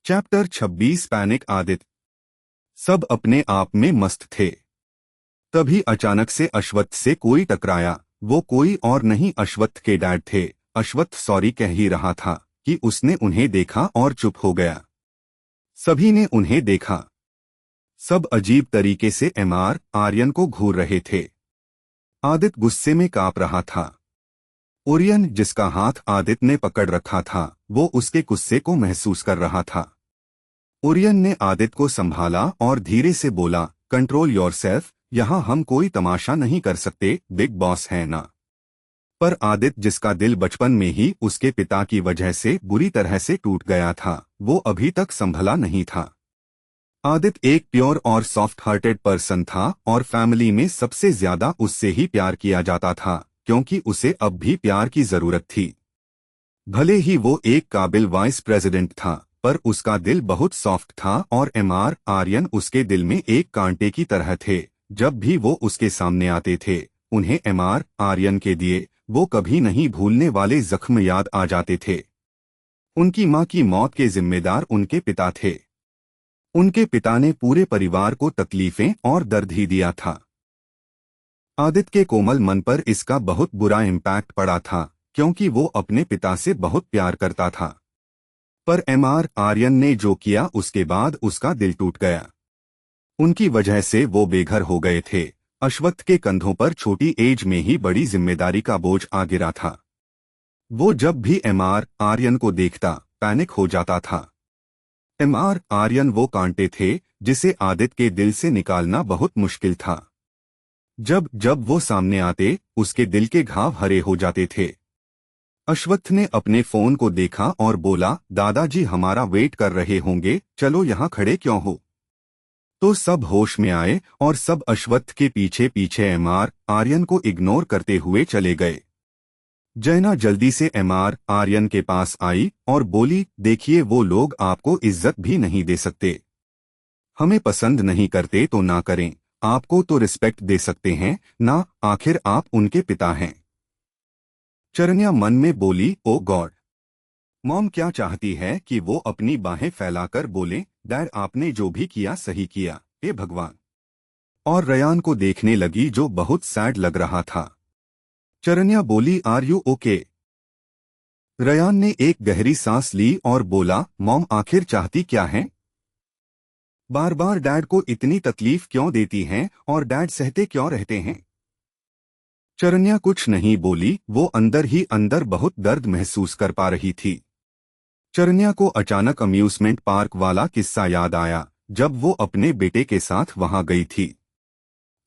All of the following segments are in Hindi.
Chapter 26 panic Aditya. सब अपने आप में मस्त थे। तभी अचानक से अश्वत्थ से कोई टकराया। वो कोई और नहीं अश्वत्थ के डैड थे। अश्वत्थ सॉरी कह ही रहा था कि उसने उन्हें देखा और चुप हो गया। सभी ने उन्हें देखा। सब अजीब तरीके से एमआर आर्यन को घूर रहे थे। आदित्य गुस्से में कांप रहा था। ओरियन जिसका हाथ आदित्य ने पकड़ रखा था वो उसके गुस्से को महसूस कर रहा था। ओरियन ने आदित्य को संभाला और धीरे से बोला, कंट्रोल योरसेल्फ, यहाँ हम कोई तमाशा नहीं कर सकते, बिग बॉस है ना। पर आदित्य जिसका दिल बचपन में ही उसके पिता की वजह से बुरी तरह से टूट गया था, वो अभी तक संभला नहीं था। आदित्य एक प्योर और सॉफ्ट हार्टेड पर्सन था और फैमिली में सबसे ज्यादा उससे ही प्यार किया जाता था क्योंकि उसे अब भी प्यार की जरूरत थी। भले ही वो एक काबिल वाइस प्रेसिडेंट था पर उसका दिल बहुत सॉफ्ट था और एमआर आर्यन उसके दिल में एक कांटे की तरह थे। जब भी वो उसके सामने आते थे उन्हें एमआर आर्यन के दिए वो कभी नहीं भूलने वाले जख्म याद आ जाते थे। उनकी मां की मौत के जिम्मेदार उनके पिता थे। उनके पिता ने पूरे परिवार को तकलीफें और दर्द ही दिया था। आदित्य के कोमल मन पर इसका बहुत बुरा इम्पैक्ट पड़ा था क्योंकि वो अपने पिता से बहुत प्यार करता था। पर एमआर आर्यन ने जो किया उसके बाद उसका दिल टूट गया। उनकी वजह से वो बेघर हो गए थे। अश्वत्थ के कंधों पर छोटी एज में ही बड़ी जिम्मेदारी का बोझ आ गिरा था। वो जब भी एमआर आर्यन को देखता पैनिक हो जाता था। एमआर आर्यन वो कांटे थे जिसे आदित्य के दिल से निकालना बहुत मुश्किल था। जब जब वो सामने आते उसके दिल के घाव हरे हो जाते थे। अश्वत्थ ने अपने फोन को देखा और बोला, दादाजी हमारा वेट कर रहे होंगे, चलो यहाँ खड़े क्यों हो। तो सब होश में आए और सब अश्वत्थ के पीछे पीछे एमआर आर्यन को इग्नोर करते हुए चले गए। जैना जल्दी से एमआर आर्यन के पास आई और बोली, देखिए वो लोग आपको इज्जत भी नहीं दे सकते। हमें पसंद नहीं करते तो ना करें, आपको तो रिस्पेक्ट दे सकते हैं ना, आखिर आप उनके पिता हैं। चरन्या मन में बोली, ओ गॉड, मॉम क्या चाहती है कि वो अपनी बाहें फैलाकर बोले, डैड आपने जो भी किया सही किया, हे भगवान। और रयान को देखने लगी जो बहुत सैड लग रहा था। चरन्या बोली, आर यू ओके। रयान ने एक गहरी सांस ली और बोला, मॉम आखिर चाहती क्या है। बार बार डैड को इतनी तकलीफ क्यों देती हैं और डैड सहते क्यों रहते हैं। चरन्या कुछ नहीं बोली, वो अंदर ही अंदर बहुत दर्द महसूस कर पा रही थी। चरन्या को अचानक अम्यूजमेंट पार्क वाला किस्सा याद आया जब वो अपने बेटे के साथ वहां गई थी।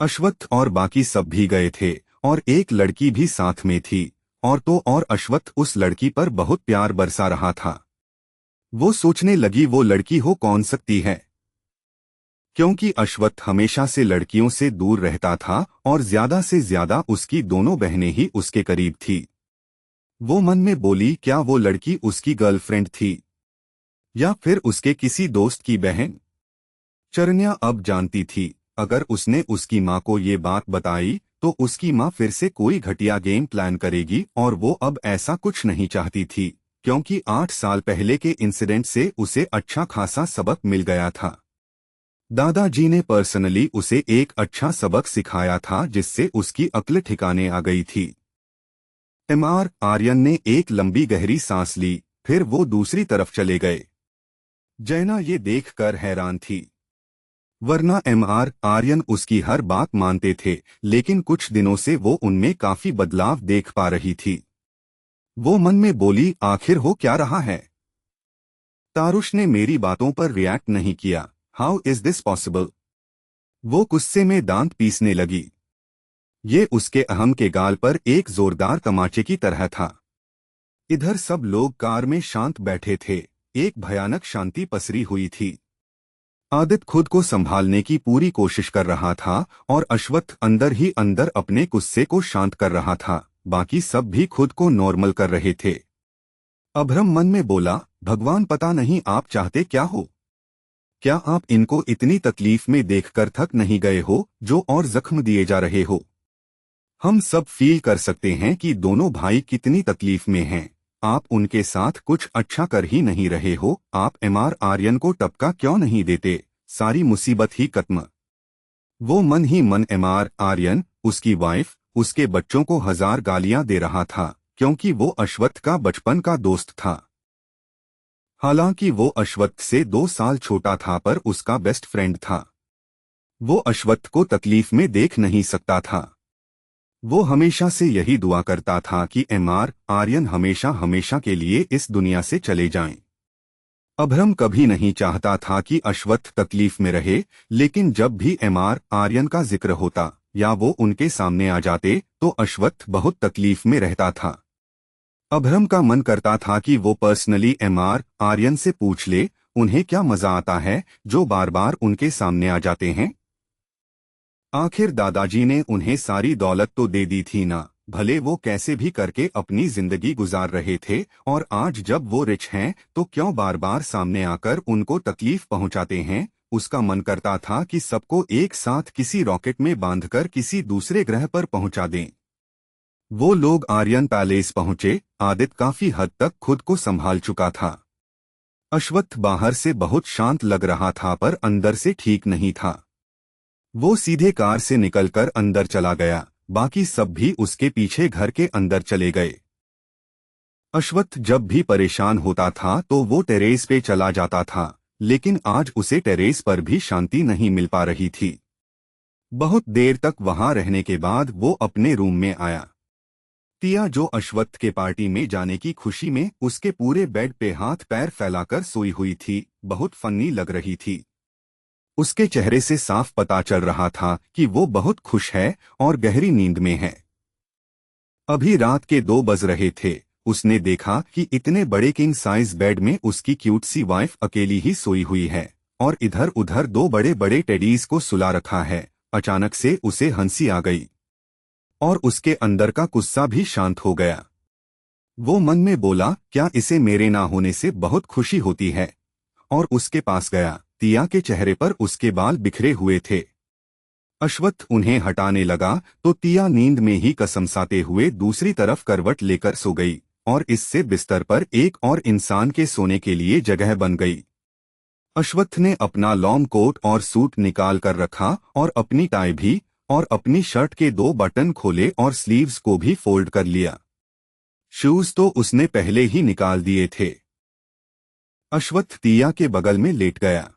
अश्वत्थ और बाकी सब भी गए थे और एक लड़की भी साथ में थी और तो और अश्वत्थ उस लड़की पर बहुत प्यार बरसा रहा था। वो सोचने लगी वो लड़की हो कौन सकती है, क्योंकि अश्वत्थ हमेशा से लड़कियों से दूर रहता था और ज्यादा से ज्यादा उसकी दोनों बहनें ही उसके करीब थी। वो मन में बोली, क्या वो लड़की उसकी गर्लफ्रेंड थी या फिर उसके किसी दोस्त की बहन। चरन्या अब जानती थी अगर उसने उसकी माँ को ये बात बताई तो उसकी माँ फिर से कोई घटिया गेम प्लान करेगी और वो अब ऐसा कुछ नहीं चाहती थी क्योंकि 8 साल पहले के इंसिडेंट से उसे अच्छा खासा सबक मिल गया था। दादाजी ने पर्सनली उसे एक अच्छा सबक सिखाया था जिससे उसकी अक्ल ठिकाने आ गई थी। एमआर आर्यन ने एक लंबी गहरी सांस ली, फिर वो दूसरी तरफ चले गए। जैना ये देखकर हैरान थी, वरना एमआर आर्यन उसकी हर बात मानते थे, लेकिन कुछ दिनों से वो उनमें काफी बदलाव देख पा रही थी। वो मन में बोली, आखिर हो क्या रहा है। तारुष ने मेरी बातों पर रिएक्ट नहीं किया, हाउ इज दिस पॉसिबल। वो गुस्से में दांत पीसने लगी। ये उसके अहम के गाल पर एक जोरदार तमाचे की तरह था। इधर सब लोग कार में शांत बैठे थे, एक भयानक शांति पसरी हुई थी। आदित्य खुद को संभालने की पूरी कोशिश कर रहा था और अश्वत्थ अंदर ही अंदर अपने गुस्से को शांत कर रहा था। बाकी सब भी खुद को नॉर्मल कर रहे थे। अभ्रम मन में बोला, भगवान पता नहीं आप चाहते क्या हो। क्या आप इनको इतनी तकलीफ में देखकर थक नहीं गए हो जो और जख्म दिए जा रहे हो। हम सब फील कर सकते हैं कि दोनों भाई कितनी तकलीफ में हैं। आप उनके साथ कुछ अच्छा कर ही नहीं रहे हो। आप एमआर आर्यन को टपका क्यों नहीं देते? सारी मुसीबत ही खत्म। वो मन ही मन एमआर आर्यन, उसकी वाइफ, उसके बच्चों को 1000 गालियां दे रहा था, क्योंकि वो अश्वत्थ का बचपन का दोस्त था। हालांकि वो अश्वत्थ से 2 साल छोटा था, पर उसका बेस्ट फ्रेंड था। वो अश्वत्थ को तकलीफ में देख नहीं सकता था। वो हमेशा से यही दुआ करता था कि एमआर आर्यन हमेशा हमेशा के लिए इस दुनिया से चले जाएं। अभ्रम कभी नहीं चाहता था कि अश्वत्थ तकलीफ में रहे, लेकिन जब भी एमआर आर्यन का जिक्र होता या वो उनके सामने आ जाते तो अश्वत्थ बहुत तकलीफ में रहता था। अभ्रम का मन करता था कि वो पर्सनली एमआर आर्यन से पूछ ले, उन्हें क्या मजा आता है जो बार बार उनके सामने आ जाते हैं। आखिर दादाजी ने उन्हें सारी दौलत तो दे दी थी ना, भले वो कैसे भी करके अपनी जिंदगी गुजार रहे थे, और आज जब वो रिच हैं तो क्यों बार बार सामने आकर उनको तकलीफ पहुंचाते हैं। उसका मन करता था कि सबको एक साथ किसी रॉकेट में बांधकर किसी दूसरे ग्रह पर पहुंचा दें। वो लोग आर्यन पैलेस पहुंचे। आदित्य काफी हद तक खुद को संभाल चुका था। अश्वत्थ बाहर से बहुत शांत लग रहा था, पर अंदर से ठीक नहीं था। वो सीधे कार से निकलकर अंदर चला गया। बाकी सब भी उसके पीछे घर के अंदर चले गए। अश्वत्थ जब भी परेशान होता था तो वो टेरेस पे चला जाता था, लेकिन आज उसे टेरेस पर भी शांति नहीं मिल पा रही थी। बहुत देर तक वहां रहने के बाद वो अपने रूम में आया। टिया, जो अश्वत्थ के पार्टी में जाने की खुशी में उसके पूरे बेड पे हाथ पैर फैलाकर सोई हुई थी, बहुत फनी लग रही थी। उसके चेहरे से साफ पता चल रहा था कि वो बहुत खुश है और गहरी नींद में है। अभी रात के 2 बज रहे थे। उसने देखा कि इतने बड़े किंग साइज बेड में उसकी क्यूट सी वाइफ अकेली ही सोई हुई है, और इधर उधर 2 बड़े बड़े टेडीज को सुला रखा है। अचानक से उसे हंसी आ गई और उसके अंदर का गुस्सा भी शांत हो गया। वो मन में बोला, क्या इसे मेरे ना होने से बहुत खुशी होती है? और उसके पास गया। टिया के चेहरे पर उसके बाल बिखरे हुए थे। अश्वत्थ उन्हें हटाने लगा तो टिया नींद में ही कसमसाते हुए दूसरी तरफ करवट लेकर सो गई, और इससे बिस्तर पर एक और इंसान के सोने के लिए जगह बन गई। अश्वत्थ ने अपना लॉन्ग कोट और सूट निकाल कर रखा, और अपनी टाई भी, और अपनी शर्ट के 2 बटन खोले और स्लीव्स को भी फोल्ड कर लिया। शूज तो उसने पहले ही निकाल दिए थे। अश्वत्थ टिया के बगल में लेट गया।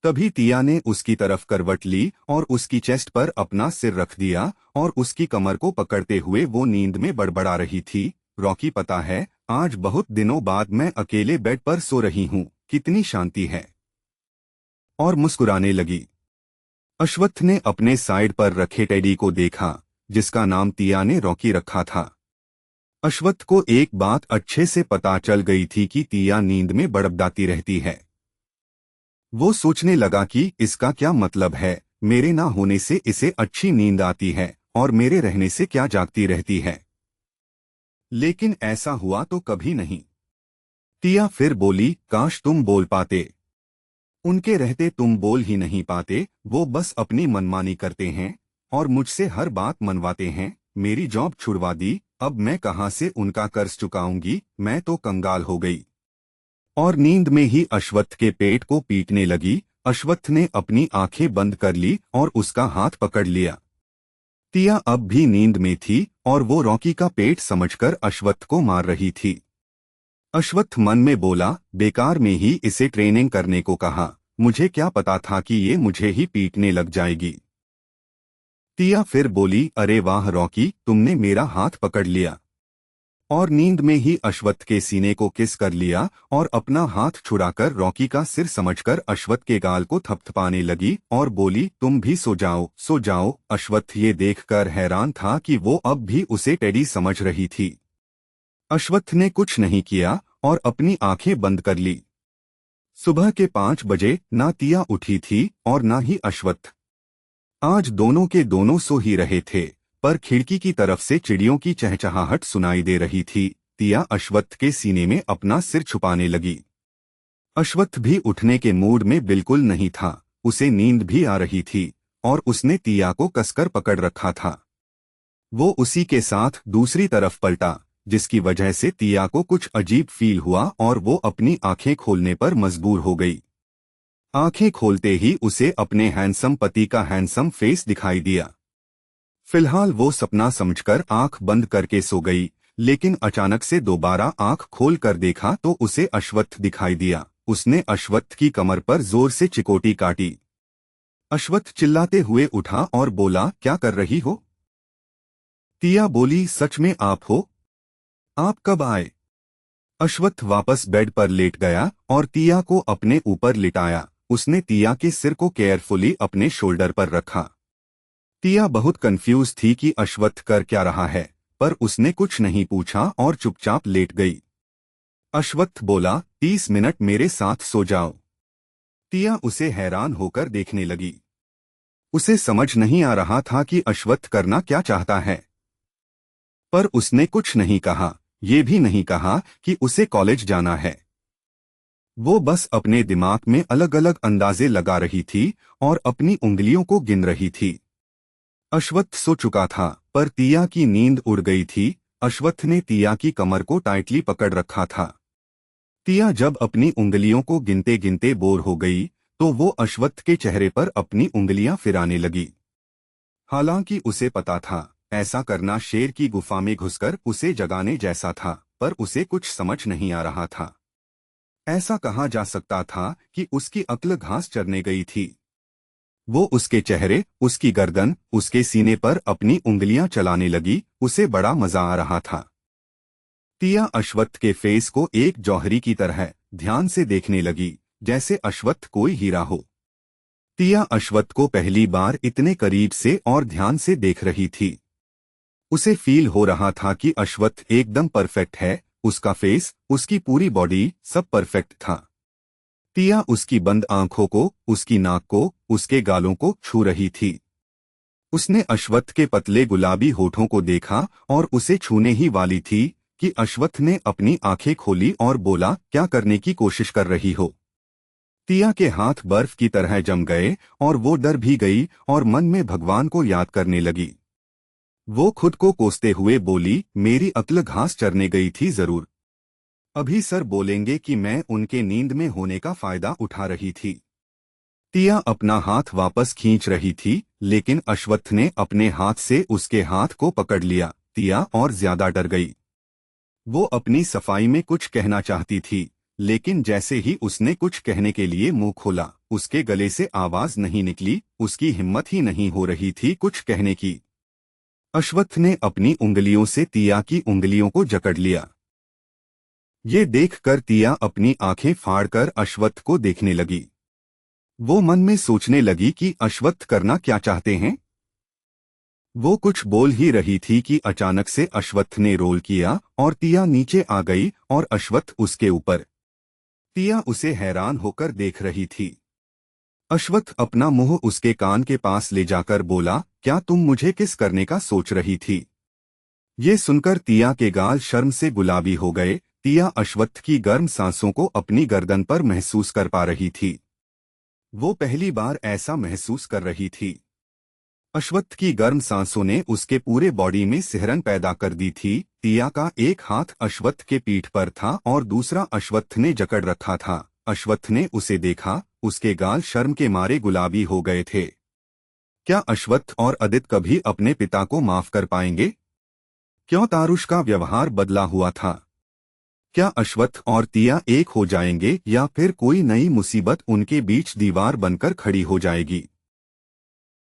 तभी टिया ने उसकी तरफ करवट ली और उसकी चेस्ट पर अपना सिर रख दिया, और उसकी कमर को पकड़ते हुए वो नींद में बड़बड़ा रही थी, रॉकी, पता है आज बहुत दिनों बाद मैं अकेले बेड पर सो रही हूँ, कितनी शांति है। और मुस्कुराने लगी। अश्वत्थ ने अपने साइड पर रखे टेडी को देखा, जिसका नाम टिया ने रॉकी रखा था। अश्वत्थ को एक बात अच्छे से पता चल गई थी कि टिया नींद में बड़बड़ाती रहती है। वो सोचने लगा कि इसका क्या मतलब है, मेरे ना होने से इसे अच्छी नींद आती है और मेरे रहने से क्या जागती रहती है। लेकिन ऐसा हुआ तो कभी नहीं। टिया फिर बोली, काश तुम बोल पाते। उनके रहते तुम बोल ही नहीं पाते। वो बस अपनी मनमानी करते हैं और मुझसे हर बात मनवाते हैं। मेरी जॉब छुड़वा दी, अब मैं कहां से उनका कर्ज चुकाऊंगी। मैं तो कंगाल हो गई। और नींद में ही अश्वत्थ के पेट को पीटने लगी। अश्वत्थ ने अपनी आंखें बंद कर ली और उसका हाथ पकड़ लिया। टिया अब भी नींद में थी और वो रॉकी का पेट समझकर अश्वत्थ को मार रही थी। अश्वत्थ मन में बोला, बेकार में ही इसे ट्रेनिंग करने को कहा, मुझे क्या पता था कि ये मुझे ही पीटने लग जाएगी। टिया फिर बोली, अरे वाह रॉकी, तुमने मेरा हाथ पकड़ लिया। और नींद में ही अश्वत्थ के सीने को किस कर लिया और अपना हाथ छुड़ाकर रॉकी का सिर समझकर अश्वत्थ के गाल को थपथपाने लगी और बोली, तुम भी सो जाओ, सो जाओ। अश्वत्थ ये देखकर हैरान था कि वो अब भी उसे टेडी समझ रही थी। अश्वत्थ ने कुछ नहीं किया और अपनी आंखें बंद कर ली। सुबह के 5 बजे ना टिया उठी थी और ना ही अश्वत्थ। आज दोनों के दोनों सो ही रहे थे, पर खिड़की की तरफ से चिड़ियों की चहचहाहट सुनाई दे रही थी। टिया अश्वत्थ के सीने में अपना सिर छुपाने लगी। अश्वत्थ भी उठने के मूड में बिल्कुल नहीं था। उसे नींद भी आ रही थी और उसने टिया को कसकर पकड़ रखा था। वो उसी के साथ दूसरी तरफ पलटा, जिसकी वजह से तिया को कुछ अजीब फील हुआ और वो अपनी आंखें खोलने पर मजबूर हो गई। आंखें खोलते ही उसे अपने हैंडसम पति का हैंडसम फेस दिखाई दिया। फिलहाल वो सपना समझकर आंख बंद करके सो गई, लेकिन अचानक से दोबारा आंख खोल कर देखा तो उसे अश्वत्थ दिखाई दिया। उसने अश्वत्थ की कमर पर जोर से चिकोटी काटी। अश्वत्थ चिल्लाते हुए उठा और बोला, क्या कर रही हो? तिया बोली, सच में आप हो? आप कब आए? अश्वत्थ वापस बेड पर लेट गया और तिया को अपने ऊपर लिटाया। उसने तिया के सिर को केयरफुली अपने शोल्डर पर रखा। तिया बहुत कंफ्यूज थी कि अश्वत्थ कर क्या रहा है, पर उसने कुछ नहीं पूछा और चुपचाप लेट गई। अश्वत्थ बोला, 30 मिनट मेरे साथ सो जाओ। तिया उसे हैरान होकर देखने लगी। उसे समझ नहीं आ रहा था कि अश्वत्थ करना क्या चाहता है, पर उसने कुछ नहीं कहा। ये भी नहीं कहा कि उसे कॉलेज जाना है। वो बस अपने दिमाग में अलग अलग अंदाजे लगा रही थी और अपनी उंगलियों को गिन रही थी। अश्वत्थ सो चुका था, पर तिया की नींद उड़ गई थी। अश्वत्थ ने तिया की कमर को टाइटली पकड़ रखा था। तिया जब अपनी उंगलियों को गिनते गिनते बोर हो गई तो वो अश्वत्थ के चेहरे पर अपनी उंगलियां फिराने लगी। हालांकि उसे पता था ऐसा करना शेर की गुफा में घुसकर उसे जगाने जैसा था, पर उसे कुछ समझ नहीं आ रहा था। ऐसा कहा जा सकता था कि उसकी अक्ल घास चरने गई थी। वो उसके चेहरे, उसकी गर्दन, उसके सीने पर अपनी उंगलियां चलाने लगी। उसे बड़ा मजा आ रहा था। तिया अश्वत्थ के फेस को एक जौहरी की तरह ध्यान से देखने लगी, जैसे अश्वत्थ कोई हीरा हो। तिया अश्वत्थ को पहली बार इतने करीब से और ध्यान से देख रही थी। उसे फील हो रहा था कि अश्वत्थ एकदम परफेक्ट है। उसका फेस, उसकी पूरी बॉडी, सब परफेक्ट था। तिया उसकी बंद आंखों को, उसकी नाक को, उसके गालों को छू रही थी। उसने अश्वत्थ के पतले गुलाबी होठों को देखा और उसे छूने ही वाली थी कि अश्वत्थ ने अपनी आंखें खोली और बोला, क्या करने की कोशिश कर रही हो? तिया के हाथ बर्फ की तरह जम गए और वो डर भी गई और मन में भगवान को याद करने लगी। वो खुद को कोसते हुए बोली, मेरी अक्ल घास चरने गई थी जरूर। अभी सर बोलेंगे कि मैं उनके नींद में होने का फायदा उठा रही थी। तिया अपना हाथ वापस खींच रही थी, लेकिन अश्वत्थ ने अपने हाथ से उसके हाथ को पकड़ लिया। तिया और ज्यादा डर गई। वो अपनी सफाई में कुछ कहना चाहती थी, लेकिन जैसे ही उसने कुछ कहने के लिए मुंह खोला, उसके गले से आवाज नहीं निकली। उसकी हिम्मत ही नहीं हो रही थी कुछ कहने की। अश्वत्थ ने अपनी उंगलियों से तिया की उंगलियों को जकड़ लिया। ये देखकर तिया अपनी आंखें फाड़कर अश्वत्थ को देखने लगी। वो मन में सोचने लगी कि अश्वत्थ करना क्या चाहते हैं। वो कुछ बोल ही रही थी कि अचानक से अश्वत्थ ने रोल किया और तिया नीचे आ गई और अश्वत्थ उसके ऊपर। तिया उसे हैरान होकर देख रही थी। अश्वत्थ अपना मुंह उसके कान के पास ले जाकर बोला, क्या तुम मुझे किस करने का सोच रही थी? ये सुनकर तिया के गाल शर्म से गुलाबी हो गए। तिया अश्वत्थ की गर्म सांसों को अपनी गर्दन पर महसूस कर पा रही थी। वो पहली बार ऐसा महसूस कर रही थी। अश्वत्थ की गर्म सांसों ने उसके पूरे बॉडी में सिहरन पैदा कर दी थी। तिया का एक हाथ अश्वत्थ के पीठ पर था और दूसरा अश्वत्थ ने जकड़ रखा था। अश्वत्थ ने उसे देखा। उसके गाल शर्म के मारे गुलाबी हो गए थे। क्या अश्वत्थ और अदित कभी अपने पिता को माफ कर पाएंगे? क्यों तारुष का व्यवहार बदला हुआ था? क्या अश्वत्थ और तिया एक हो जाएंगे या फिर कोई नई मुसीबत उनके बीच दीवार बनकर खड़ी हो जाएगी?